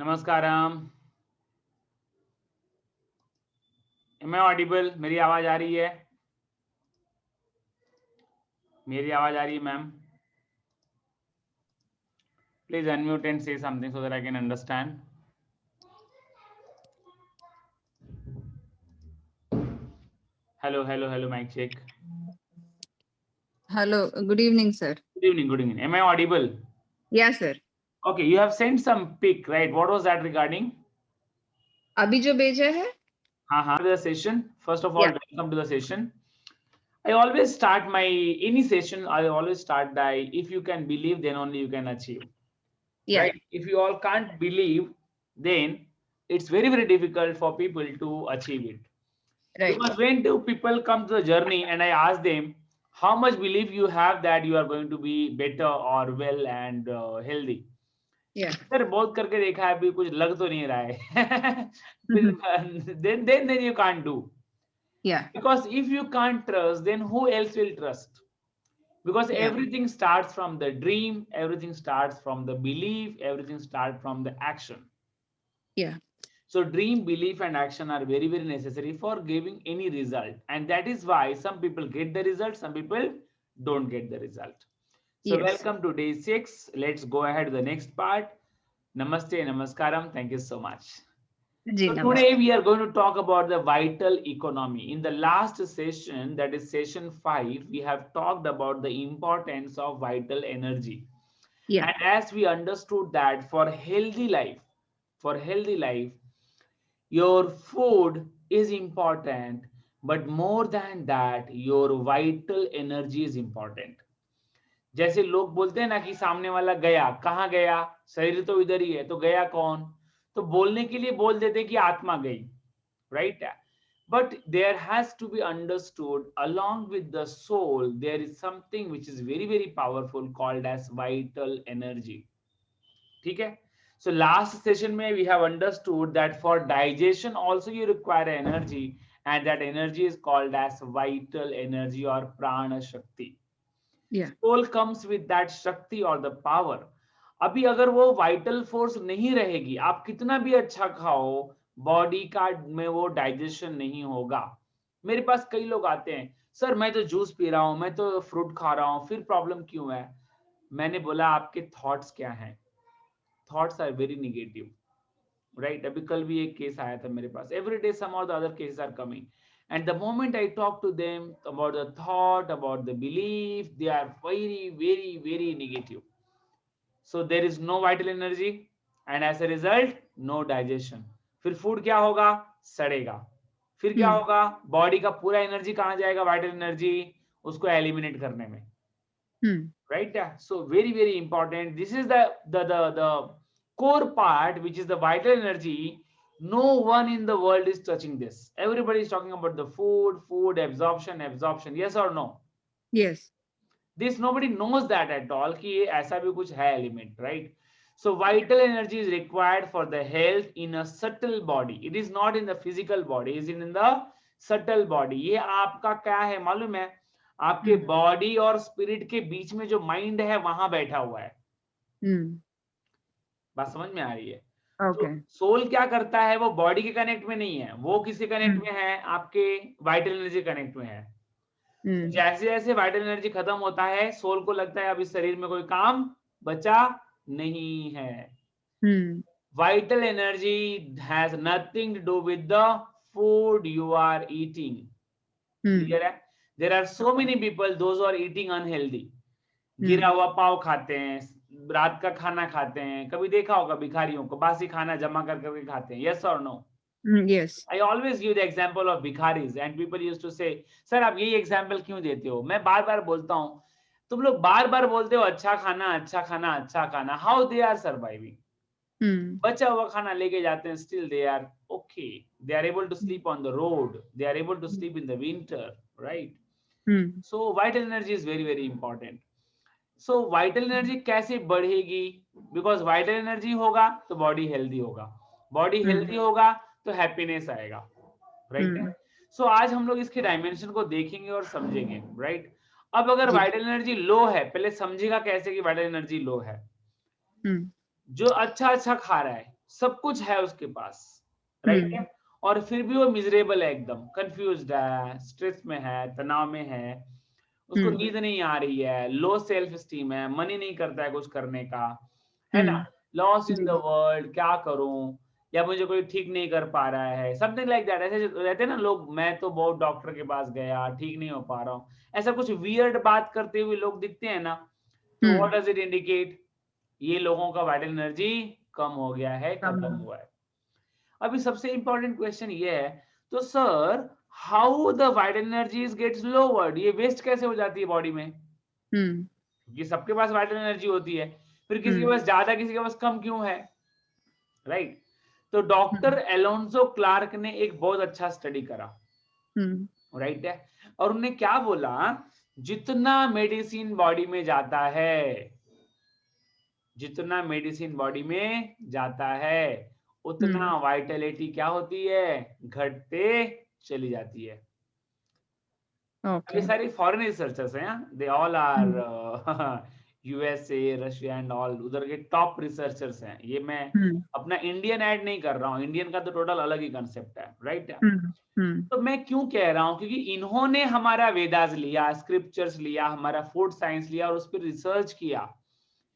नमस्कारम। Am I audible? मेरी आवाज आ रही है? मेरी आवाज आ रही है ma'am? Please unmute and say something so that I can understand. Hello, hello, hello. Mic check. Hello, good evening, sir. Good evening, good evening. Am I audible? Yeah, sir. Okay, you have sent some pic, right? What was that regarding? अभी जो भेजा है? हाँ, the session. First of all, Yeah. welcome to the session. I always start my any session. I always start by if you can believe, then only you can achieve. Yeah. Right? If you all can't believe, then it's very, very difficult for people to achieve it. Right. Because when do people come to the journey and I ask them, how much belief you have that you are going to be better or well and healthy? Yeah. Sir बहुत करके देखा है, अभी कुछ लग तो नहीं रहा है. then you can't do. Yeah. Because if you can't trust, then who else will trust? Because Yeah. everything starts from the dream, everything starts from the belief, everything starts from the action. Yeah. So dream, belief and action are very, very necessary for giving any result. And that is why some people get the result, some people don't get the result. So Yes. welcome to day 6. Let's go ahead to the next part. Namaste, namaskaram. Thank you so much. Ji, So namaste. today we are going to talk about the vital economy. In the last session, that is session 5, we have talked about the importance of vital energy. Yeah. And as we understood that for healthy life, your food is important, but more than that, your vital energy is important. जैसे लोग बोलते हैं ना कि सामने वाला गया, कहाँ गया? शरीर तो इधर ही है, तो गया कौन? तो बोलने के लिए बोल देते कि आत्मा गई, right? But there has to be understood along with the soul, there is something which is very, very powerful called as vital energy. ठीक है? So last session में we have understood that for digestion also you require energy, and that energy is called as vital energy or prana shakti. Yeah. Soul comes with that shakti or the power. अभी अगर वो vital force नहीं रहेगी, आप कितना भी अच्छा खाओ, बॉडी का में वो डाइजेशन नहीं होगा. मेरे पास कई लोग आते हैं, सर मैं तो जूस पी रहा हूं, मैं तो फ्रूट खा रहा हूं, फिर प्रॉब्लम क्यों है? मैंने बोला आपके थॉट्स क्या हैं? Thoughts are very negative, right? अभी कल भी एक केस आया था मेरे पास. Every day some or the other cases are coming, and the moment I talk to them about the thought, about the belief, they are very, very, very negative. So there is no vital energy, and as a result no digestion. फिर food क्या होगा? सड़ेगा. फिर क्या होगा? Body का पूरा energy कहाँ जाएगा? वाइटल एनर्जी उसको एलिमिनेट करने में. Right? So very, very important. This is the core part, which is the vital energy. No one in the world is touching this. Everybody is talking about the food absorption. Yes or no? Yes. This nobody knows that at all कि ये ऐसा भी कुछ है element, right? So vital energy is required for the health in a subtle body. It is not in the physical body. It is in the subtle body. ये आपका क्या है मालूम है? आपके बॉडी और स्पिरिट के बीच में जो माइंड है वहां बैठा हुआ है. बात समझ में आ रही है? Okay. सोल क्या करता है? वो बॉडी के कनेक्ट में नहीं है, वो किसी कनेक्ट में है? आपके वाइटल एनर्जी कनेक्ट में है. जैसे जैसे वाइटल एनर्जी खत्म होता है, सोल को लगता है अब इस शरीर में कोई काम बचा नहीं है. Vital energy has nothing to do with the food you are eating. Clear है? There are so many people, those who are eating unhealthy. गिरा हुआ पाव खाते हैं, रात का खाना खाते हैं. कभी देखा होगा भिखारियों को, बासी खाना जमा कर करके खाते हैं. Yes or no? Yes. I always give the example of भिखारीज, and people used to say, sir आप यही एग्जाम्पल क्यों देते हो? मैं बार बार बोलता हूँ, तुम लोग बार बार बोलते हो अच्छा खाना अच्छा खाना अच्छा खाना. How they are surviving? बचा हुआ खाना लेके जाते हैं, still they are okay. They are able to sleep on the road, they are able to sleep in the winter, right? So vital energy is very, very important. So vital energy कैसे बढ़ेगी? Because vital energy होगा तो body healthy होगा, body healthy होगा तो happiness आएगा, right? सो आज हम लोग इसके डायमेंशन को देखेंगे और समझेंगे, राइट? अब अगर वाइटल एनर्जी लो है, पहले समझेगा कैसे कि वाइटल एनर्जी लो है. जो अच्छा अच्छा खा रहा है, सब कुछ है उसके पास, राइट है, और फिर भी वो मिजरेबल है, एकदम कंफ्यूज्ड है, स्ट्रेस में है, तनाव में है, उसको नींद नहीं आ रही है, लो सेल्फ स्टीम है, मन ही नहीं करता है कुछ करने का, है ना, लॉस इन जी, द वर्ल्ड, क्या करूं, या मुझे कोई ठीक नहीं कर पा रहा है, समथिंग लाइक दैट। ऐसे रहते हैं ना लोग, मैं तो बहुत डॉक्टर के पास गया, ठीक नहीं हो पा रहा हूँ, ऐसा कुछ वियर्ड बात करते हुए लोग दिखते हैं ना, तो व्हाट डज इट इंडिकेट, ये लोगों का वाइटल एनर्जी कम हो गया है, खत्म हुआ है। अभी सबसे इंपॉर्टेंट क्वेश्चन ये है, तो sir how the vital energies gets lowered, ये वेस्ट कैसे हो जाती है बॉडी में, क्योंकि सबके पास वाइटल एनर्जी होती है, फिर किसी के पास ज्यादा किसी के पास कम क्यों है, राइट। तो डॉक्टर एलोन्सो क्लार्क ने एक बहुत अच्छा स्टडी करा, राइट है, और उन्होंने क्या बोला, जितना मेडिसिन बॉडी में जाता है, जितना मेडिसिन बॉडी में जाता है, उतना वाइटलिटी क्या होती है, घटते चली जाती है। ये सारे फॉरेन रिसर्चर्स हैं, they all are USA, Russia and all, उधर के टॉप रिसर्चर्स हैं। ये मैं अपना इंडियन ऐड नहीं कर रहा हूँ, इंडियन का तो टोटल अलग ही कंसेप्ट है, राइट है। तो मैं क्यों कह रहा हूँ, क्योंकि इन्होंने हमारा वेदास लिया, स्क्रिप्चर्स लिया, हमारा फूड साइंस लिया और उस पर रिसर्च किया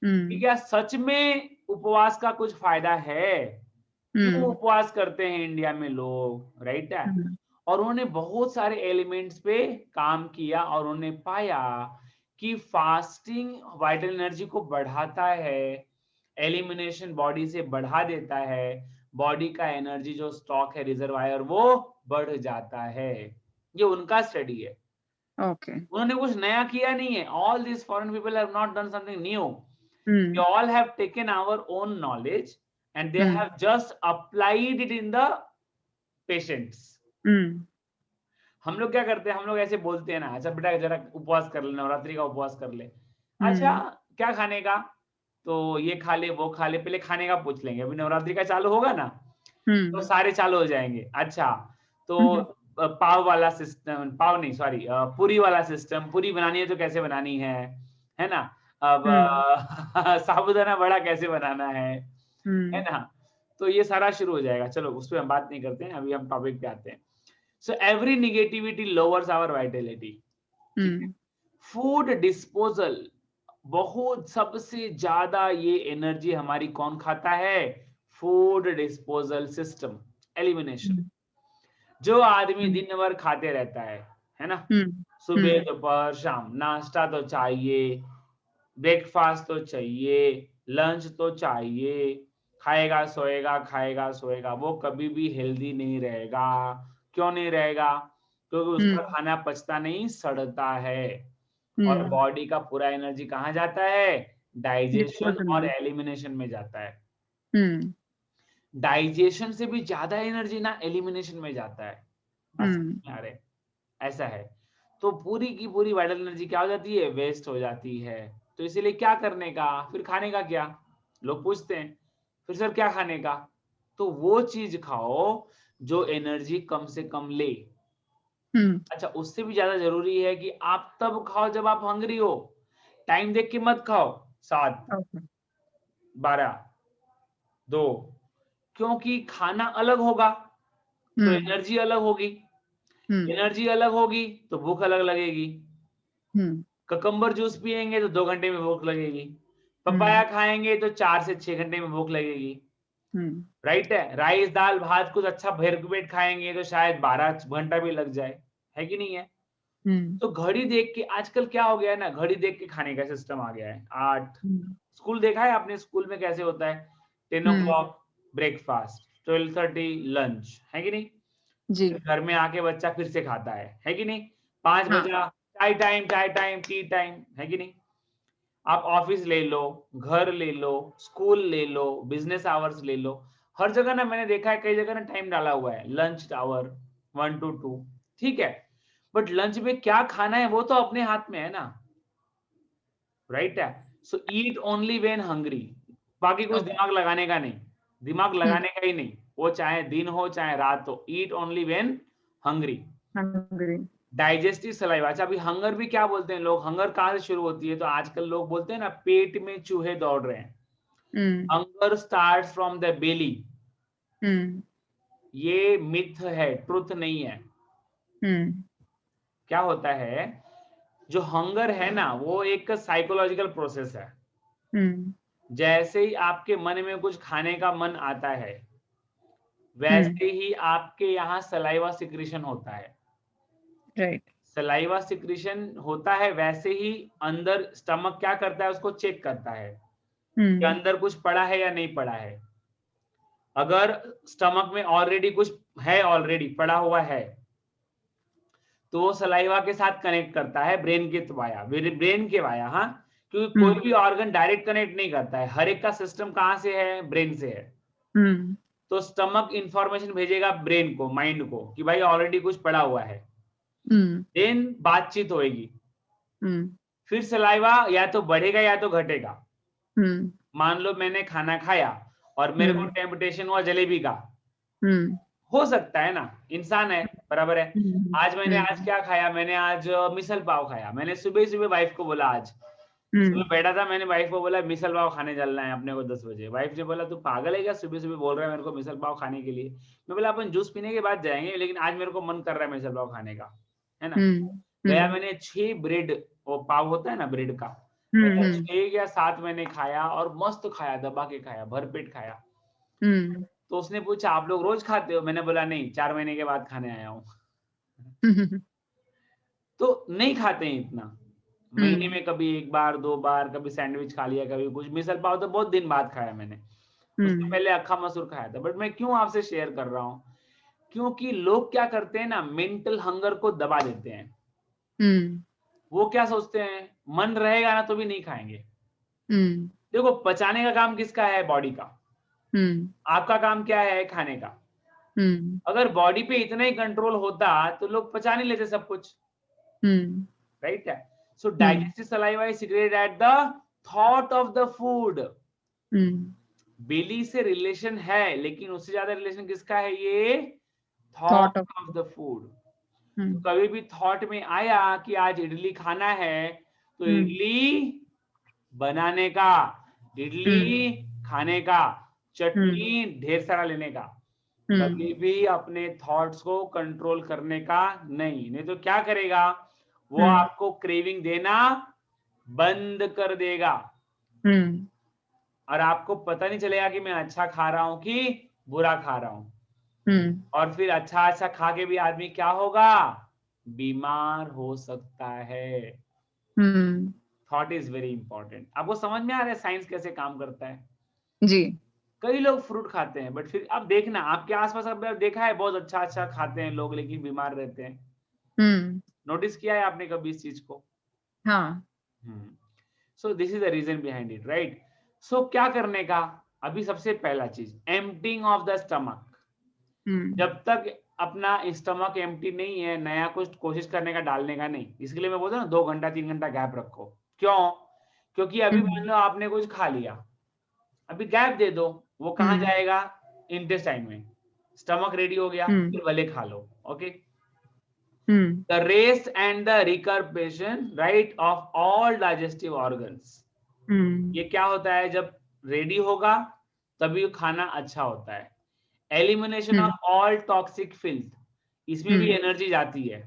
कि क्या सच में उपवास का कुछ फायदा है, क्यों उपवास करते हैं इंडिया में लोग, राइट है। और उन्होंने बहुत सारे एलिमेंट्स पे काम किया और उन्होंने पाया कि फास्टिंग वाइटल एनर्जी को बढ़ाता है, एलिमिनेशन बॉडी से बढ़ा देता है, बॉडी का एनर्जी जो स्टॉक है, रिजर्वायर, वो बढ़ जाता है। ये उनका स्टडी है, उन्होंने कुछ नया किया नहीं है। All this foreign people have not done something new, they all have taken our own knowledge and they have just applied it in the patients. हम लोग क्या करते हैं, हम लोग ऐसे बोलते हैं ना, अच्छा बेटा जरा उपवास कर ले, नवरात्रि का उपवास कर ले, अच्छा क्या खाने का, तो ये खा ले वो खा ले, पहले खाने का पूछ लेंगे, अभी नवरात्रि का चालू होगा ना तो सारे चालू हो जाएंगे। अच्छा तो पाव वाला सिस्टम, पाव नहीं सॉरी, पूरी वाला सिस्टम, पूरी बनानी है तो कैसे बनानी है ना, अब साबूदाना वड़ा कैसे बनाना है ना, तो ये सारा शुरू हो जाएगा। चलो उस पर हम बात नहीं करते हैं, अभी हम टॉपिक पे आते हैं। So every negativity lowers our vitality. Food disposal, बहुत सबसे ज्यादा ये एनर्जी हमारी कौन खाता है, फूड डिस्पोजल सिस्टम, एलिमिनेशन। जो आदमी दिन भर खाते रहता है ना, सुबह दोपहर शाम, नाश्ता तो चाहिए, ब्रेकफास्ट तो चाहिए, लंच तो चाहिए, खाएगा सोएगा खाएगा सोएगा, वो कभी भी हेल्दी नहीं रहेगा। क्यों नहीं रहेगा, क्योंकि उसका खाना पचता नहीं, सड़ता है, और बॉडी का पूरा एनर्जी कहाँ जाता है, डाइजेशन और एलिमिनेशन में जाता है। डाइजेशन से भी ज्यादा एनर्जी ना एलिमिनेशन में जाता है, बस अरे ऐसा है। तो पूरी की पूरी वाइटल एनर्जी क्या हो जाती है, वेस्ट हो जाती है। तो इसीलिए क्या करने का, फिर खाने का क्या, लोग पूछते हैं फिर सर क्या खाने का, तो वो चीज खाओ जो एनर्जी कम से कम ले। अच्छा उससे भी ज्यादा जरूरी है कि आप तब खाओ जब आप हंग्री हो, टाइम देख के मत खाओ, 7, 12, 2, क्योंकि खाना अलग होगा तो एनर्जी अलग होगी, एनर्जी अलग होगी तो भूख अलग लगेगी। ककम्बर जूस पियेंगे तो 2 घंटे में भूख लगेगी, पपाया खाएंगे तो 4 से 6 घंटे में भूख लगेगी, राइट है। राइस दाल भात कुछ अच्छा भर पेट खाएंगे तो शायद 12 घंटा भी लग जाए, है कि नहीं है। तो घड़ी देख के, आजकल क्या हो गया है ना, घड़ी देख के खाने का सिस्टम आ गया है। 8 स्कूल देखा है आपने, स्कूल में कैसे होता है, 10 o'clock ब्रेकफास्ट, 12:30 लंच, है कि नहीं। जी, घर में आके बच्चा फिर से खाता है कि नहीं। 5 बजा चाय टाइम टी टाइम, है कि नहीं। आप ऑफिस ले लो, घर ले लो, स्कूल ले लो, बिजनेस आवर्स ले लो, हर जगह ना मैंने देखा है, कई जगह ना टाइम डाला हुआ है, लंच आवर 1 to 2, ठीक है। बट लंच में क्या खाना है वो तो अपने हाथ में है ना, राइट है। सो ईट ओनली व्हेन हंग्री, बाकी कुछ दिमाग लगाने का नहीं, दिमाग लगाने का ही नहीं, वो चाहे दिन हो चाहे रात हो, eat only when hungry. Digestive saliva. अच्छा अभी हंगर भी क्या बोलते हैं लोग, हंगर कहाँ से शुरू होती है, तो आजकल लोग बोलते हैं ना पेट में चूहे दौड़ रहे हैं, hunger starts from the belly, mm, ये मिथ है, ट्रुथ नहीं है। mm, क्या होता है, जो हंगर है ना वो एक साइकोलॉजिकल प्रोसेस है। mm, जैसे ही आपके मन में कुछ खाने का मन आता है, mm, वैसे ही आपके यहाँ सलाइवा सिक्रीशन होता है। right. सलाइवा सिक्रीशन होता है, वैसे ही अंदर स्टमक क्या करता है, उसको चेक करता है कि Mm, अंदर कुछ पड़ा है या नहीं पड़ा है। अगर स्टमक में ऑलरेडी कुछ है, ऑलरेडी पड़ा हुआ है, तो वो सलाइवा के साथ कनेक्ट करता है ब्रेन के वाया, ब्रेन के वाया। हाँ, क्योंकि कोई mm, भी ऑर्गन डायरेक्ट कनेक्ट नहीं करता है, हर एक का सिस्टम कहाँ से है, ब्रेन से है। mm, तो स्टमक इंफॉर्मेशन भेजेगा ब्रेन को, माइंड को, कि भाई ऑलरेडी कुछ पड़ा हुआ है। mm, देन बातचीत होएगी, mm, फिर सलाइवा या तो बढ़ेगा या तो घटेगा। mm, मान लो मैंने खाना खाया और मेरे को mm, टेम्पटेशन हुआ जलेबी का, mm, हो सकता है ना, इंसान है, बराबर है। mm, आज मैंने आज mm, क्या खाया, मैंने आज मिसल पाव खाया। मैंने सुबह सुबह वाइफ को बोला, आज सुबह mm, बैठा था, मैंने वाइफ को बोला मिसल पाव खाने चलना है अपने को 10 बजे। वाइफ ने बोला तू पागल है क्या, सुबह सुबह बोल रहा है मेरे को मिसल पाव खाने के लिए। मैं बोला अपन जूस पीने के बाद जाएंगे, लेकिन आज मेरे को मन कर रहा है मिसल पाव खाने का, है ना। mm, गया, mm, मैंने 6 ब्रेड, वो पाव होता है ना ब्रेड का, गया mm, 6 या 7 मैंने खाया और मस्त खाया, दबा के खाया, भरपेट खाया। mm, तो उसने पूछा आप लोग रोज खाते हो, मैंने बोला नहीं, 4 महीने के बाद खाने आया हूँ। mm, तो नहीं खाते हैं इतना, महीने mm, में कभी 1 बार 2 बार, कभी सैंडविच खा लिया, कभी कुछ। मिसल पाव तो बहुत दिन बाद खाया मैंने, उसके mm, पहले अक्खा मसूर खाया था। बट मैं क्यों आपसे शेयर कर रहा हूँ, क्योंकि लोग क्या करते हैं ना, मेंटल हंगर को दबा देते हैं। mm, वो क्या सोचते हैं, मन रहेगा ना तो भी नहीं खाएंगे। mm, देखो, पचाने का काम किसका है, बॉडी का। mm, आपका काम क्या है, खाने का। mm, अगर बॉडी पे इतना ही कंट्रोल होता तो लोग पचा नहीं लेते सब कुछ, mm, राइट है। सो mm, digestive saliva is secreted at the thought of the food. mm. बेली से रिलेशन है, लेकिन उससे ज्यादा रिलेशन किसका है, ये Thought thought of. Of the food. तो Mm, कभी भी थॉट में आया कि आज इडली खाना है, तो mm, इडली बनाने का, mm, इडली खाने का, mm, चटनी ढेर सारा लेने का। mm, कभी भी अपने थॉट्स को कंट्रोल करने का नहीं, नहीं तो क्या करेगा, वो mm, आपको क्रेविंग देना बंद कर देगा, mm, और आपको पता नहीं चलेगा कि मैं अच्छा खा रहा हूं कि बुरा खा रहा हूं। mm, और फिर अच्छा अच्छा खा के भी आदमी क्या होगा, बीमार हो सकता है। mm. Thought is very important. आपको समझ में आ रहा है साइंस कैसे काम करता है। जी. कई लोग फ्रूट खाते हैं, बट फिर अब देखना आपके आसपास, अब देखा है बहुत अच्छा अच्छा खाते हैं लोग, लेकिन बीमार रहते हैं। Mm. नोटिस किया है आपने कभी इस चीज को। हाँ. So this is the reason behind it, right. So क्या करने का, अभी सबसे पहला चीज, emptying of the stomach. Mm, जब तक अपना स्टमक एम्प्टी नहीं है, नया कुछ कोशिश करने का, डालने का नहीं। इसके लिए मैं बोलता हूँ 2 घंटा 3 घंटा गैप रखो। क्यों, क्योंकि अभी मान mm, लो आपने कुछ खा लिया, अभी गैप दे दो, वो कहाँ mm, जाएगा, इंटेस्टाइन में। स्टमक रेडी हो गया, mm, फिर भले खा लो, okay. mm, the rest and the recuperation, right, of all digestive organs. mm, ये क्या होता है, जब रेडी होगा तभी खाना अच्छा होता है। Elimination mm, of all toxic filth, इसमें भी mm. एनर्जी जाती है,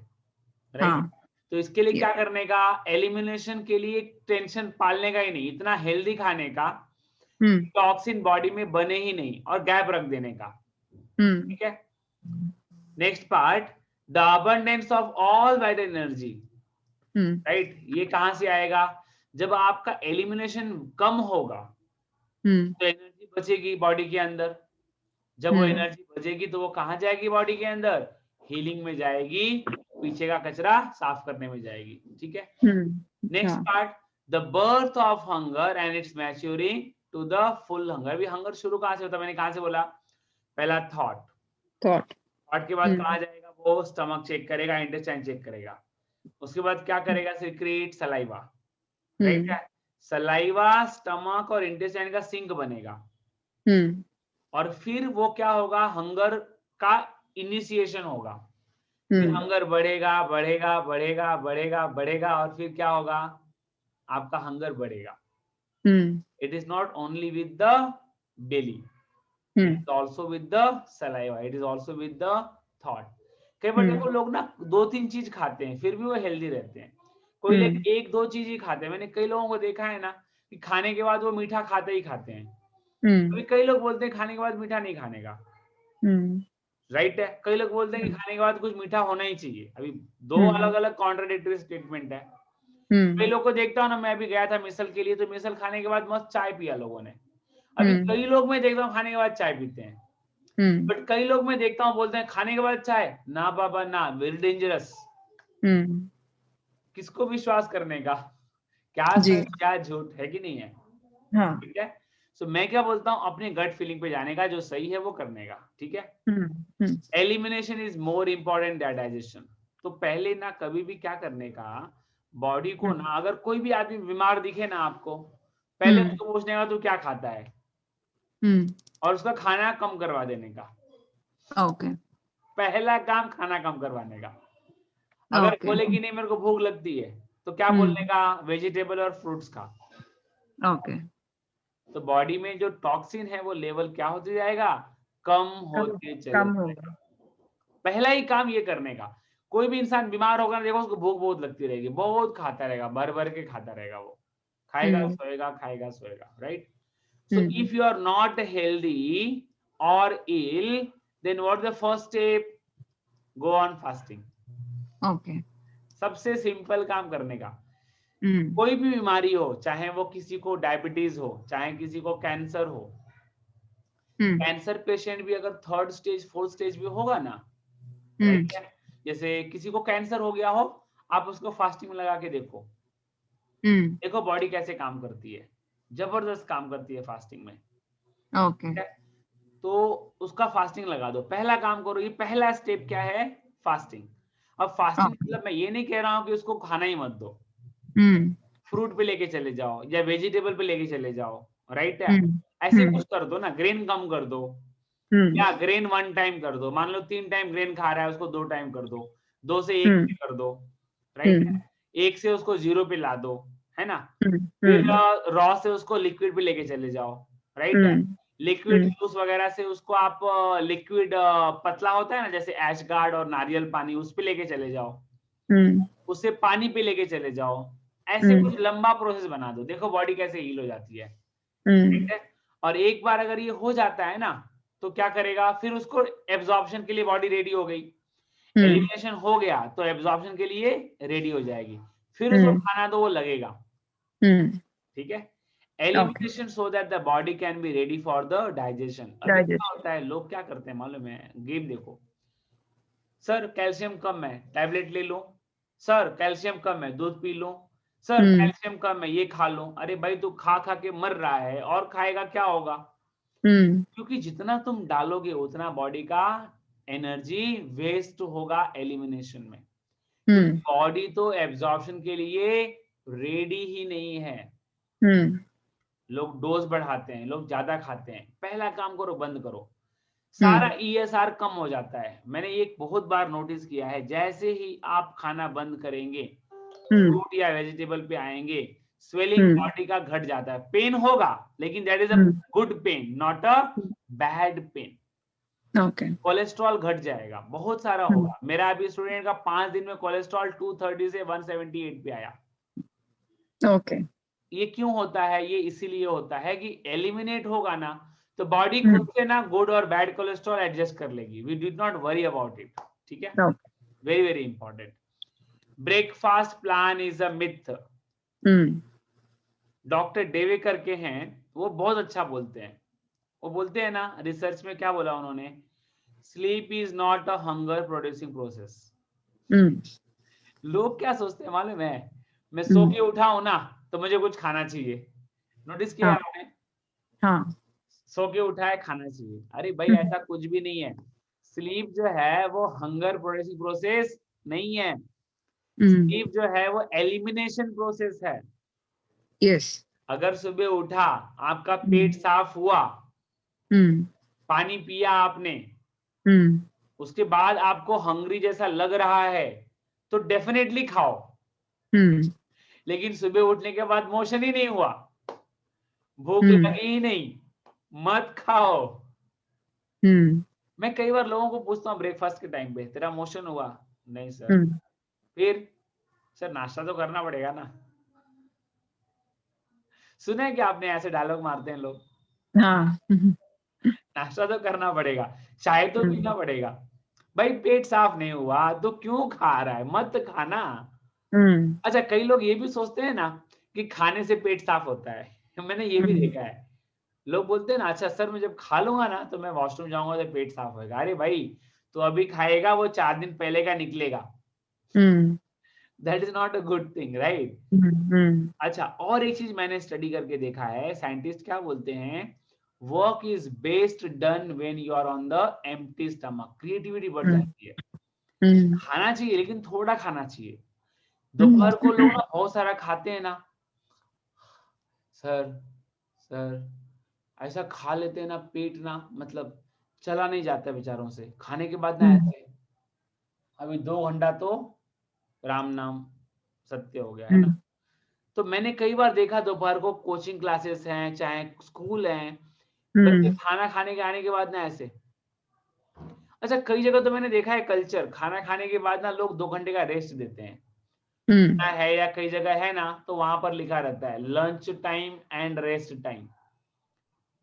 राइट। हाँ. तो इसके लिए Yeah. क्या करने का, एलिमिनेशन के लिए टेंशन पालने का ही नहीं, इतना हेल्दी खाने का, Mm, टॉक्सिन बॉडी में बने ही नहीं, और गैप रख देने का, mm, ठीक है। Next part, the abundance of all vital energy, mm, right. ये कहां से आएगा, जब आपका एलिमिनेशन कम होगा mm, तो एनर्जी बचेगी बॉडी के अंदर। जब वो mm, एनर्जी बचेगी तो वो कहां जाएगी, बॉडी के अंदर, हीलिंग में जाएगी, पीछे का कचरा साफ करने में जाएगी, ठीक है। mm. नेक्स्ट हाँ. Part, the birth of hunger and its maturing to the full hunger. अभी हंगर शुरू कहां से होता है, मैंने कहां से बोला, पहला थॉट, Thought. थॉट के बाद कहां Mm, जाएगा, वो स्टमक चेक करेगा, इंटेस्टाइन चेक करेगा, उसके बाद क्या करेगा, सिक्रेट सलाइवा, राइट mm, है। सलाइवा स्टमक और इंटेस्टाइन का सिंक बनेगा, mm, और फिर वो क्या होगा, हंगर का इनिशिएशन होगा। फिर mm, हंगर बढ़ेगा बढ़ेगा बढ़ेगा बढ़ेगा बढ़ेगा, और फिर क्या होगा, आपका हंगर बढ़ेगा। It is not only with the belly. It is also with the saliva. It is also with the thought. कई बार देखो लोग ना 2-3 चीज खाते हैं फिर भी वो हेल्दी रहते हैं. कोई लोग 1-2 चीज ही खाते हैं. मैंने कई लोगों को देखा है ना कि खाने के बाद वो मीठा खाते ही खाते हैं. अभी कई लोग बोलते हैं खाने के बाद मीठा नहीं खाने का. राइट है. कई लोग बोलते हैं कि खाने के बाद कुछ मीठा होना ही चाहिए. अभी दो अलग अलग कॉन्ट्राडिक्टरी स्टेटमेंट है. कई लोग को देखता हूँ ना, मैं अभी गया था मिसल के लिए, तो मिसल खाने के बाद मस्त चाय पिया लोगों ने. अभी कई लोग मैं देखता हूँ खाने के बाद चाय पीते हैं. बट कई लोग मैं देखता हूँ बोलते हैं खाने के बाद चाय ना बाबा ना, वेरी डेंजरस. किसको विश्वास करने का? क्या सच क्या झूठ है कि नहीं है? ठीक है. सो मैं क्या बोलता हूँ, अपने गट फीलिंग पे जाने का, जो सही है वो करने का. ठीक है. Elimination is more important than digestion. तो पहले ना कभी भी क्या करने का, बॉडी को ना, अगर कोई भी आदमी बीमार दिखे ना आपको, पहले उसको पूछने का तू क्या खाता है, और उसका खाना कम करवा देने का. ओके. पहला काम खाना कम करवाने का. अगर बोले कि नहीं मेरे को भूख लगती है, तो क्या बोलने का, वेजिटेबल और फ्रूट्स खा. ओके. तो बॉडी में जो टॉक्सिन है वो लेवल क्या होते जाएगा, कम होते चले जाएगा. पहला ही काम ये करने का. कोई भी इंसान बीमार होगा ना, देखो उसको भूख बहुत लगती रहेगी, बहुत खाता रहेगा, भर भर के खाता रहेगा. वो खाएगा सोएगा, खाएगा सोएगा. Right. So if you are not healthy or ill, then what the first step? Go on fasting. Okay. सबसे सिंपल काम करने का. कोई भी बीमारी हो, चाहे वो किसी को डायबिटीज हो, चाहे किसी को कैंसर हो, कैंसर पेशेंट भी अगर 3rd स्टेज 4th स्टेज भी होगा ना, राइट है, जैसे किसी को कैंसर हो गया हो, आप उसको फास्टिंग लगा के देखो. देखो बॉडी कैसे काम करती है. जबरदस्त काम करती है फास्टिंग में. ओके. तो उसका फास्टिंग लगा दो. पहला काम करो. ये पहला स्टेप क्या है, फास्टिंग. अब फास्टिंग मतलब मैं ये नहीं कह रहा हूँ कि उसको खाना ही मत दो. फ्रूट पे लेके चले जाओ या वेजिटेबल पे लेके चले जाओ. राइट है. ऐसे कुछ कर दो ना. ग्रेन कम कर दो, या ग्रेन 1 टाइम कर दो. मान लो 3 टाइम ग्रेन खा रहा है, उसको 2 टाइम कर दो. 2 से 1 कर दो. राइट है. 1 से उसको 0 पे ला दो, है ना. फिर रॉ से उसको लिक्विड पे लेके चले जाओ. राइट है. लिक्विड जूस वगैरह से उसको आप लिक्विड पतला होता है ना, जैसे ऐश गार्ड और नारियल पानी, उस पे लेके चले जाओ. उससे पानी पे लेके चले जाओ. ऐसे कुछ लंबा प्रोसेस बना दो. देखो बॉडी कैसे हील हो जाती है. ठीक है. और एक बार अगर ये हो जाता है ना, तो क्या करेगा, फिर उसको एब्जॉर्प्शन के लिए बॉडी रेडी हो गई. एलिमिनेशन हो गया तो एब्जॉर्प्शन के लिए रेडी हो जाएगी. फिर उसको खाना दो, वो लगेगा. ठीक है. Elimination so that the body can be ready for the digestion. अभी क्या होता है, लोग क्या करते हैं मालूम है, गेम देखो. सर कैल्शियम कम है, टैबलेट ले लो. सर कैल्शियम कम है, दूध पी लो. सर कैल्शियम कम है, ये खा लो. अरे भाई तू खा खा के मर रहा है, और खाएगा क्या होगा. क्योंकि जितना तुम डालोगे उतना बॉडी का एनर्जी वेस्ट होगा एलिमिनेशन में. बॉडी तो एब्जॉर्प्शन के लिए रेडी ही नहीं है. लोग डोज बढ़ाते हैं, लोग ज्यादा खाते हैं. पहला काम करो, बंद करो. सारा ESR कम हो जाता है. मैंने एक बहुत बार नोटिस किया है, जैसे ही आप खाना बंद करेंगे, फ्रूट या वेजिटेबल पे आएंगे, स्वेलिंग बॉडी का घट जाता है. पेन होगा, लेकिन that is a good pain, not a bad pain. Okay. Cholesterol घट जाएगा, बहुत सारा होगा. मेरा अभी स्टूडेंट का 5 दिन में कोलेस्ट्रॉल 230 से 178 पे आया. ओके. ये क्यों होता है, ये इसीलिए होता है कि एलिमिनेट होगा ना, तो बॉडी खुद से ना गुड और बैड कोलेस्ट्रॉल एडजस्ट कर लेगी. We did not worry about it. ठीक है. Very very important. Breakfast plan is a myth. Doctor Dewey करके हैं, वो बहुत अच्छा बोलते हैं. वो बोलते हैं ना, रिसर्च में क्या बोला उन्होंने, sleep is not a hunger producing process. लोग क्या सोचते हैं मालूम है, मैं सो के उठा हूं ना, तो मुझे कुछ खाना चाहिए. नोटिस किया आपने? हाँ. सो के उठा है, खाना चाहिए. अरे भाई ऐसा कुछ भी नहीं है. स्लीप जो है वो हंगर प्रोड्यूसिंग प्रोसेस नहीं है. स्लीप जो है वो एलिमिनेशन प्रोसेस है. यस. अगर सुबह उठा, आपका पेट साफ हुआ, पानी पिया आपने, उसके बाद आपको हंग्री जैसा लग रहा है, तो डेफिनेटली खाओ. लेकिन सुबह उठने के बाद मोशन ही नहीं हुआ, भूख लगी ही नहीं, मत खाओ। मैं कई बार लोगों को पूछता हूँ ब्रेकफास्ट के टाइम पे, तेरा मोशन हुआ? नहीं सर। फिर सर नाश्ता तो करना पड़ेगा ना। सुना है कि आपने ऐसे डायलॉग मारते हैं लोग? हाँ। नाश्ता तो करना पड़ेगा, चाय तो पीना पड़ेगा। भाई पेट साफ नहीं हुआ तो क्यों खा रहा है? मत खाना। अच्छा, कई लोग ये भी सोचते हैं ना कि खाने से पेट साफ होता है। मैंने ये भी देखा है। लोग बोलते हैं ना, अच्छा सर मैं जब खा लूंगा ना तो मैं वॉशरूम जाऊंगा तो पेट साफ होएगा। अरे भाई, तो अभी खाएगा वो 4 दिन पहले का निकलेगा। That is not a good thing, right? अच्छा, और एक चीज मैंने स्टडी करके देखा है, साइंटिस्ट क्या बोलते हैं, work is best done when you are on the empty stomach. Creativity बढ़ जाती है। खाना चाहिए लेकिन थोड़ा खाना चाहिए। दोपहर को लोग ना बहुत सारा खाते हैं ना, सर सर ऐसा खा लेते हैं ना, पेट ना मतलब चला नहीं जाता बेचारों से। खाने के बाद ना ऐसे अभी 2 घंटा तो राम नाम सत्य हो गया, है ना? तो मैंने कई बार देखा, दोपहर को कोचिंग क्लासेस हैं चाहे स्कूल हैं, बच्चे खाना खाने के आने के बाद ना ऐसे। अच्छा, कई जगह तो मैंने देखा है कल्चर, खाना खाने के बाद ना लोग 2 घंटे का रेस्ट देते हैं। है या कई जगह है ना, तो वहां पर लिखा रहता है lunch time and rest time.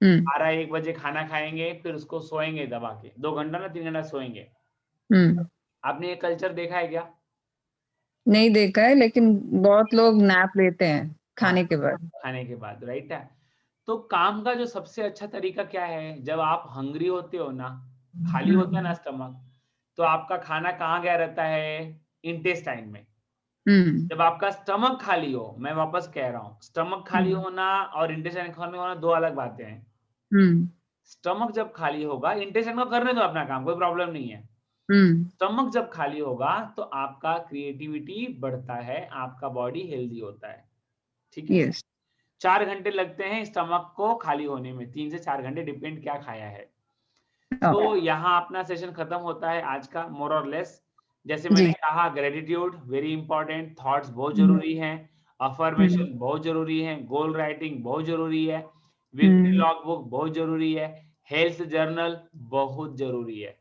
12-1 बजे खाना खाएंगे, फिर उसको सोएंगे दबा के, 2 घंटा ना 3 घंटा सोएंगे। आपने ये कल्चर देखा है क्या? नहीं देखा है, लेकिन बहुत लोग नैप लेते हैं हाँ, खाने के बाद। खाने के बाद, राइट है। तो काम का जो सबसे अच्छा तरीका क्या है, जब आप हंग्री होते हो ना, खाली होता है ना स्टमक, तो आपका खाना कहाँ गया रहता है? इंटेस्टाइन में। जब आपका स्टमक खाली हो, मैं वापस कह रहा हूँ, स्टमक खाली होना और इंटेस्टाइन खाली होना 2 अलग बातें हैं। स्टमक जब खाली होगा, इंटेस्टाइन को करने दो अपना काम, कोई प्रॉब्लम नहीं है। स्टमक जब खाली होगा तो आपका क्रिएटिविटी बढ़ता है, आपका बॉडी हेल्दी होता है, ठीक है? यस। 4 घंटे लगते हैं स्टमक को खाली होने में, 3 से 4 घंटे, डिपेंड क्या खाया है। तो यहाँ अपना सेशन खत्म होता है आज का, मोर और लेस। जैसे मैंने जी। कहा, ग्रेटिट्यूड वेरी इंपॉर्टेंट, थॉट्स बहुत जरूरी हैं, अफर्मेशन बहुत जरूरी है, गोल राइटिंग बहुत जरूरी है, वीकली लॉग बुक बहुत जरूरी है, हेल्थ जर्नल बहुत जरूरी है।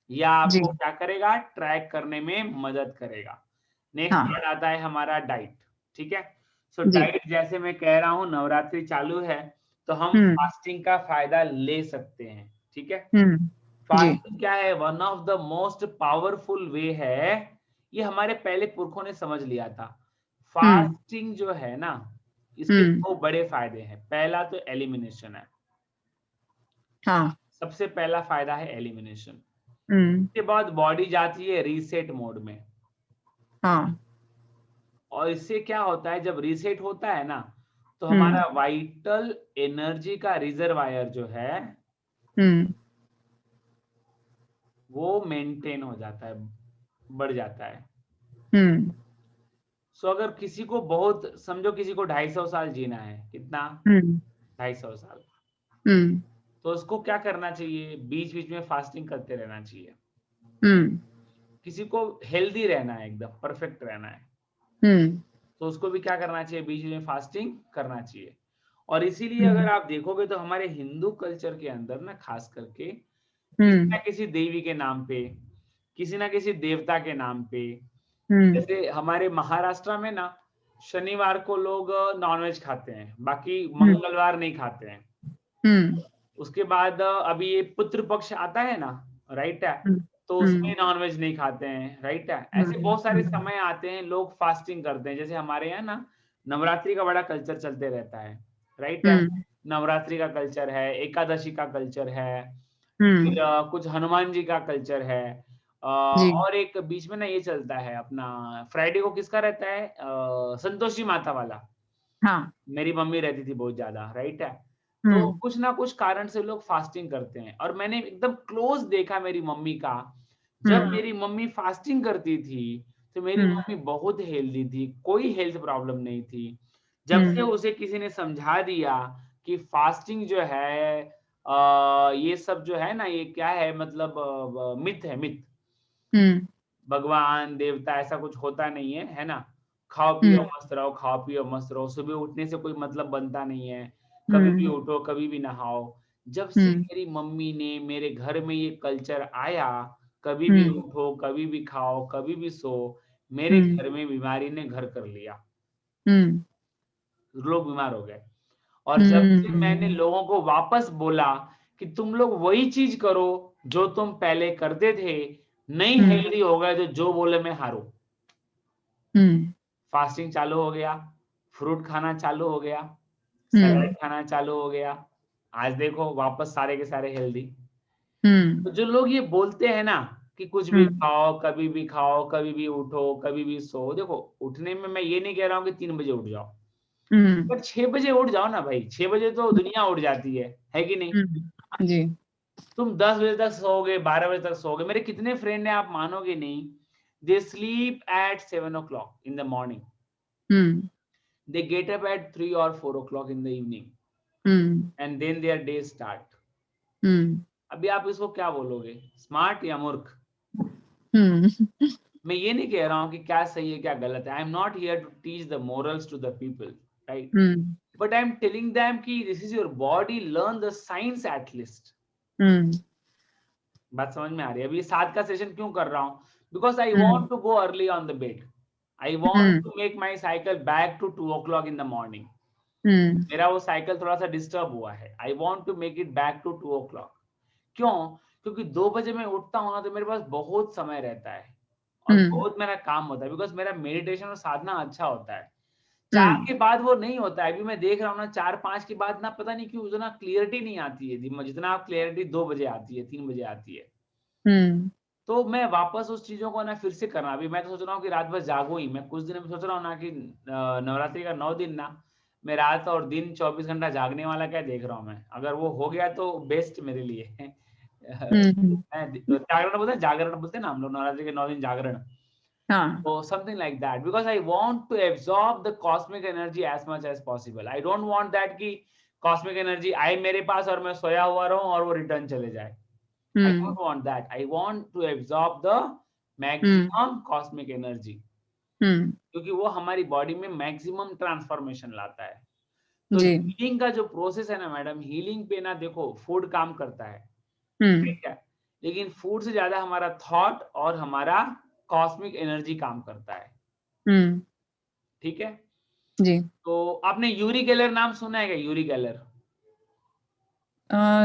यह जी। आपको क्या करेगा? ट्रैक करने में मदद करेगा। नेक्स्ट हाँ। पार्ट आता है हमारा डाइट, ठीक है? सो जी। डाइट, जैसे मैं कह रहा हूँ, नवरात्रि चालू है तो हम फास्टिंग का फायदा ले सकते हैं, ठीक है? जी। फास्टिंग क्या है? One of the most powerful वे है। ये हमारे पहले पुरखों ने समझ लिया था। फास्टिंग जो है ना, इसके 2 बड़े फायदे हैं। पहला तो एलिमिनेशन है, हाँ। सबसे पहला फायदा है एलिमिनेशन। हम्म। इसके बाद बॉडी जाती है रीसेट मोड में, हाँ। और इससे क्या होता है, जब रीसेट होता है ना, तो हम्म। हमारा वाइटल एनर्जी का रिजर्वायर जो है हम्म। वो मेंटेन हो जाता है, बढ़ जाता है। हम्म। सो अगर किसी को बहुत, समझो किसी को 250 साल जीना है, कितना? हम्म। 250 साल। हम्म। तो उसको क्या करना चाहिए? बीच बीच में फास्टिंग करते रहना चाहिए। हम्म। किसी को हेल्दी रहना है, एकदम परफेक्ट रहना है, हम्म। तो उसको भी क्या करना चाहिए? बीच में फास्टिंग करना चाहिए। और इसीलिए अगर आप देखोगे तो हमारे हिंदू कल्चर के अंदर ना, खास करके किसी ना किसी देवी के नाम पे, किसी ना किसी देवता के नाम पे, जैसे हमारे महाराष्ट्र में ना, शनिवार को लोग नॉनवेज खाते हैं, बाकी मंगलवार नहीं खाते हैं। उसके बाद अभी ये पुत्र पक्ष आता है ना, राइट है, तो उसमें नॉनवेज नहीं खाते हैं, राइट है। ऐसे बहुत सारे समय आते हैं लोग फास्टिंग करते हैं। जैसे हमारे यहाँ ना नवरात्रि का बड़ा कल्चर चलते रहता है, राइट है। नवरात्रि का कल्चर है, एकादशी का कल्चर है, फिर कुछ हनुमान जी का कल्चर है, जी। और एक बीच में ना ये चलता है अपना, फ्राइडे को किसका रहता है? संतोषी माता वाला। हाँ। मेरी मम्मी रहती थी बहुत ज्यादा, राइट है। तो हम्म। कुछ ना कुछ कारण से लोग फास्टिंग करते हैं, और मैंने एकदम क्लोज देखा मेरी मम्मी का। जब मेरी मम्मी फास्टिंग करती थी तो मेरी मम्मी बहुत हेल्दी थी, कोई हेल्थ प्रॉब्लम नहीं थी। जब से उसे किसी ने समझा दिया कि फास्टिंग जो है, ये सब जो है ना, ये क्या है, मतलब मिथ है, मिथ। भगवान देवता ऐसा कुछ होता नहीं है ना? खाओ पियो मस्त रहो, खाओ पियो मस्त रहो, सुबह उठने से कोई मतलब बनता नहीं है, कभी भी उठो, कभी भी नहाओ। जब से हम्म मेरी मम्मी ने मेरे घर में ये कल्चर आया, कभी भी उठो, कभी भी खाओ, कभी भी सो, मेरे हम्म घर में बीमारी ने घर कर लिया, हम्म लोग बीमार हो गए। और जब से मैंने हम्म लोगों को वापस बोला कि तुम लोग वही चीज करो जो तुम पहले करते थे, नहीं हम्म हेल्दी हो गए तो जो बोले मैं हारू। हम्म फास्टिंग चालू हो गया, फ्रूट खाना चालू हो गया, हम्म सैलेड खाना चालू हो गया, आज देखो वापस सारे के सारे हेल्दी। हम्म तो जो लोग ये बोलते हैं ना कि कुछ भी हम्म खाओ, कभी भी खाओ, कभी भी उठो, कभी भी सो, देखो उठने में मैं ये नहीं कह रहा हूँ कि 3 बजे उठ जाओ, हम्म पर 6 बजे उठ जाओ ना भाई। 6 बजे तो दुनिया उठ जाती है कि नहीं? जी तुम 10 बजे तक सोओगे, 12 बजे तक सोओगे। मेरे कितने फ्रेंड हैं, आप मानोगे नहीं, they sleep at 7 o'clock in the morning, hmm they get up at 3 or 4 o'clock in the evening, hmm and then their day start. Hmm अभी आप इसको क्या बोलोगे, स्मार्ट या मूर्ख? हम्म मैं ये नहीं कह रहा हूँ कि क्या सही है क्या गलत है, I am not here to teach the morals to the people, right? Hmm but I am telling them कि this is your body, learn the science at least. Hmm बात समझ में आ रही है? अभी 7 का सेशन क्यों कर रहा हूँ? Because I hmm want to go early on the bed, I want hmm to make my cycle back to 2 o'clock in the morning. Hmm मेरा वो साइकिल थोड़ा सा डिस्टर्ब हुआ है, I want to make it back to 2 o'clock। क्यों? क्योंकि 2 बजे मैं उठता हूँ ना तो मेरे पास बहुत समय रहता है और हम्म बहुत मेरा काम होता है, बिकॉज मेरा मेडिटेशन और साधना अच्छा होता है। 4 हम्म के बाद वो नहीं होता है। अभी मैं देख रहा हूँ ना, 4-5 के बाद ना पता नहीं क्यों उतना क्लियरिटी नहीं आती है जितना आप क्लियरिटी 2 बजे आती है, 3 बजे आती है। हम्म तो मैं वापस उस चीजों को ना फिर से करना, अभी मैं तो सोच रहा हूँ कि रात भर जागू ही। मैं कुछ दिन में सोच रहा हूँ ना कि नवरात्रि का 9 दिन ना, मैं रात और दिन 24 घंटा जागने वाला क्या देख रहा हूँ मैं। अगर वो हो गया तो बेस्ट मेरे लिए। हम्म जागरण बोलते हैं, जागरण बोलते हैं ना हम लोग, नवरात्रि के 9 दिन जागरण। हाँ So something like that, because I want to absorb the cosmic energy as much as possible. I don't want that कि cosmic energy आए मेरे पास और मैं सोया हुआ रहूं और वो रिटर्न चले जाए। I hmm don't want that. I want to absorb the hmm maximum cosmic energy, हम्म क्योंकि वो हमारी बॉडी में मैक्सिमम ट्रांसफॉर्मेशन लाता है। तो जी हीलिंग का जो प्रोसेस है ना मैडम, हीलिंग पे ना देखो फूड काम करता है, हम्म ठीक है, लेकिन फूड से ज्यादा हमारा थॉट और हमारा कॉस्मिक एनर्जी काम करता है, हम्म ठीक है? जी तो आपने यूरी गेलर नाम सुना है क्या? यूरी गेलर,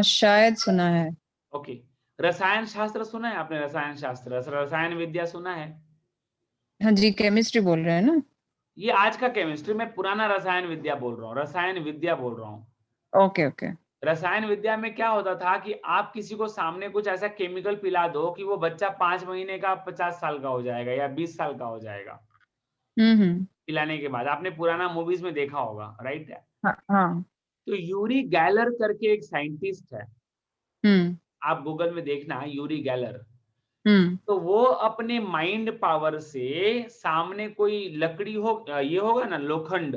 शायद सुना है। ओके। रसायन शास्त्र सुना है आपने? रसायन शास्त्र, रसायन विद्या सुना है? हाँ जी, केमिस्ट्री बोल रहे हैं ना? ये आज का केमिस्ट्री, मैं पुराना रसायन विद्या बोल रहा हूँ, रसायन विद्या बोल रहा हूँ। Okay okay. रसायन विद्या में क्या होता था कि आप किसी को सामने कुछ ऐसा केमिकल पिला दो कि वो बच्चा 5 महीने का 50 साल का हो जाएगा या 20 साल का हो जाएगा, हम्म। पिलाने के बाद। आपने पुराना मूवीज में देखा होगा, राइट? हाँ हाँ। तो यूरी गैलर करके एक साइंटिस्ट है, हम्म आप गूगल में देखना यूरी गैलर। हम्म तो वो अपने माइंड पावर से सामने कोई लकड़ी हो, ये होगा ना लोखंड,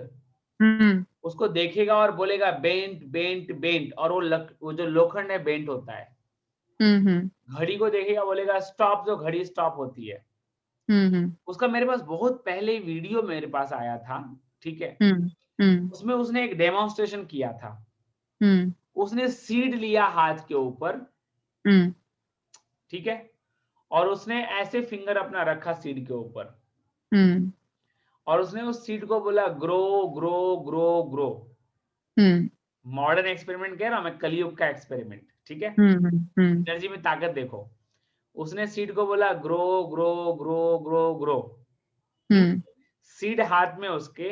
हम्म उसको देखेगा और बोलेगा बेंट बेंट बेंट, और वो जो लोखंड है बेंट होता है। हम्म घड़ी को देखेगा, बोलेगा स्टॉप, जो घड़ी स्टॉप होती है। हम्म उसका मेरे पास बहुत पहले वीडियो मेरे पास आया था, ठीक है? हम्म हम्म उसमें उसने एक डेमोन्स्ट्रेशन किया था। हम्म उसने सीड लिया हाथ के ऊपर, हम्म ठीक है, और उसने ऐसे फिंगर अपना रखा सीड के ऊपर, हम्म और उसने उस सीड को बोला ग्रो ग्रो ग्रो ग्रो। हम्म मॉडर्न एक्सपेरिमेंट कह रहा हूं मैं, कलयुग का एक्सपेरिमेंट, ठीक है? हम्म एनर्जी में ताकत देखो। उसने सीड को बोला grow grow grow grow grow. Hmm seed हाथ में उसके,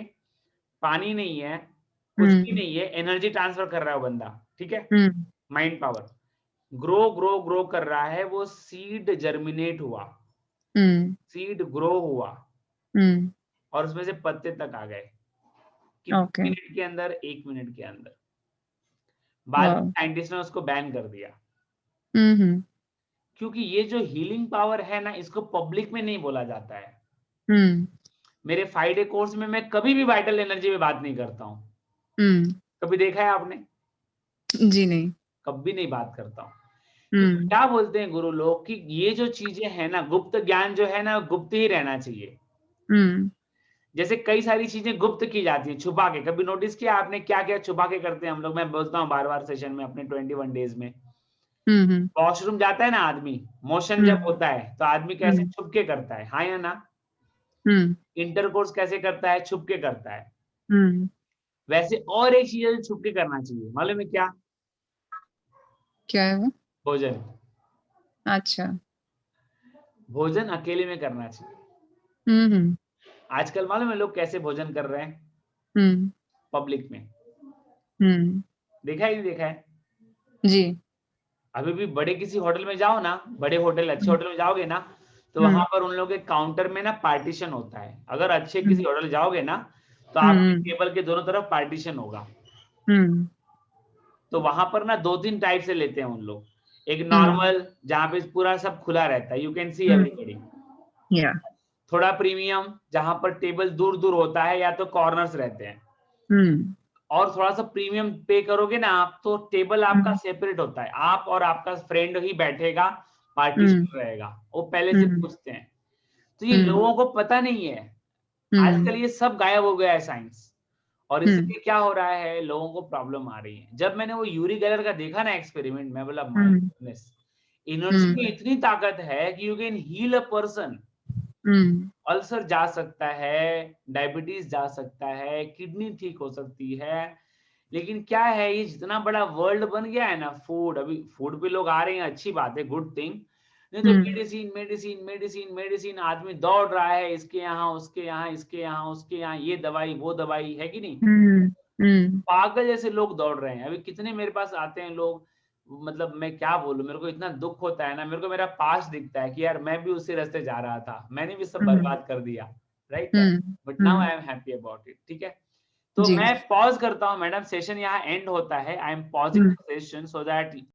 पानी नहीं है, कुछ भी हम्म नहीं है, एनर्जी ट्रांसफर कर रहा है वो बंदा, ठीक है? Hmm mind power, grow grow grow कर रहा है। वो सीड जर्मिनेट हुआ, हम्म सीड ग्रो हुआ, हम्म और उसमें से पत्ते तक आ गए। कितने ओके। मिनट के अंदर? 1 मिनट के अंदर। बाद में वाह। साइंटिस्ट ने उसको बैन कर दिया, हम्म क्योंकि ये जो हीलिंग पावर है ना, इसको पब्लिक में नहीं बोला जाता है। हम्म मेरे 5 डे कोर्स में मैं कभी भी वाइटल एनर्जी में बात नहीं करता हूँ। हम्म कभी देखा है आपने? जी नहीं। कभी नहीं बात करता हूँ, क्योंकि हम्म क्या बोलते हैं गुरु लोग कि ये जो चीजें हैं ना, गुप्त ज्ञान जो है ना, गुप्त ही रहना चाहिए। हम्म जैसे कई सारी चीजें गुप्त की जाती हैं, छुपा के। कभी नोटिस किया आपने क्या क्या छुपा के करते हैं हम लोग? मैं बोलता हूँ बार बार सेशन में अपने 21 डेज में। हम्म वॉशरूम जाता है ना आदमी, मोशन जब हम्म होता है तो आदमी कैसे हम्म छुप के करता है, हाँ या ना? हम्म इंटरकोर्स कैसे करता है? छुप के करता है। हम्म वैसे और एक चीज है जो छुप के करना चाहिए, मालूम है क्या? क्या है वो? भोजन। अच्छा। भोजन अकेले में करना चाहिए। हम्म आजकल मालूम है लोग कैसे भोजन कर रहे हैं? हम्म पब्लिक में। हम्म देखा है नहीं देखा है? जी। अभी भी बड़े किसी होटल में जाओ ना, बड़े होटल, अच्छे हम्म होटल में जाओगे ना, तो वहां हम्म पर उन लोगों के काउंटर में ना पार्टीशन होता है। अगर अच्छे किसी हम्म होटल जाओगे ना, तो आपके हम्म टेबल के दोनों तरफ पार्टीशन होगा। हम्म तो वहां पर ना दो तीन टाइप से लेते हैं उन लोग। एक हम्म नॉर्मल, जहां पे पूरा सब खुला रहता है, you can see hmm everybody. या थोड़ा प्रीमियम, जहां पर टेबल दूर दूर होता है या तो कॉर्नर्स रहते हैं। हम्म और थोड़ा सा प्रीमियम पे करोगे ना आप, तो टेबल आपका हम्म सेपरेट होता है, आप और आपका फ्रेंड ही बैठेगा, हम्म पार्टीशन रहेगा। वो पहले से हम्म पूछते हैं। तो ये हम्म लोगों को पता नहीं है। हम्म आजकल ये सब गायब हो गया है साइंस। और हम्म इसलिए क्या हो रहा है, लोगों को प्रॉब्लम आ रही है। जब मैंने वो यूरी गेलर का देखा ना एक्सपेरिमेंट, मैं बोला my hmm goodness, energy hmm में इतनी ताकत है कि you can heal a person. Hmm ulcer जा सकता है, डायबिटीज जा सकता है, किडनी ठीक हो सकती है। लेकिन क्या है, ये जितना बड़ा वर्ल्ड बन गया है ना, फूड, अभी फूड पे लोग आ रहे हैं, अच्छी बात है, गुड थिंग। नहीं तो हम्म मेडिसिन मेडिसिन मेडिसिन मेडिसिन, आदमी दौड़ रहा है, इसके यहाँ उसके यहाँ, इसके यहाँ उसके यहाँ, ये दवाई वो दवाई, है कि नहीं? हम्म हम्म पागल जैसे लोग दौड़ रहे हैं। अभी कितने मेरे पास आते हैं लोग, मतलब मैं क्या बोलूं, मेरे को इतना दुख होता है ना, मेरे को मेरा पास्ट दिखता है कि यार मैं भी उसी रास्ते जा रहा था, मैंने भी सब हम्म बर्बाद कर दिया, right? Hmm but now hmm I am happy about it, ठीक है? तो जी। मैं पॉज करता हूँ मैडम, सेशन यहाँ एंड होता है। I M pausing hmm the session so that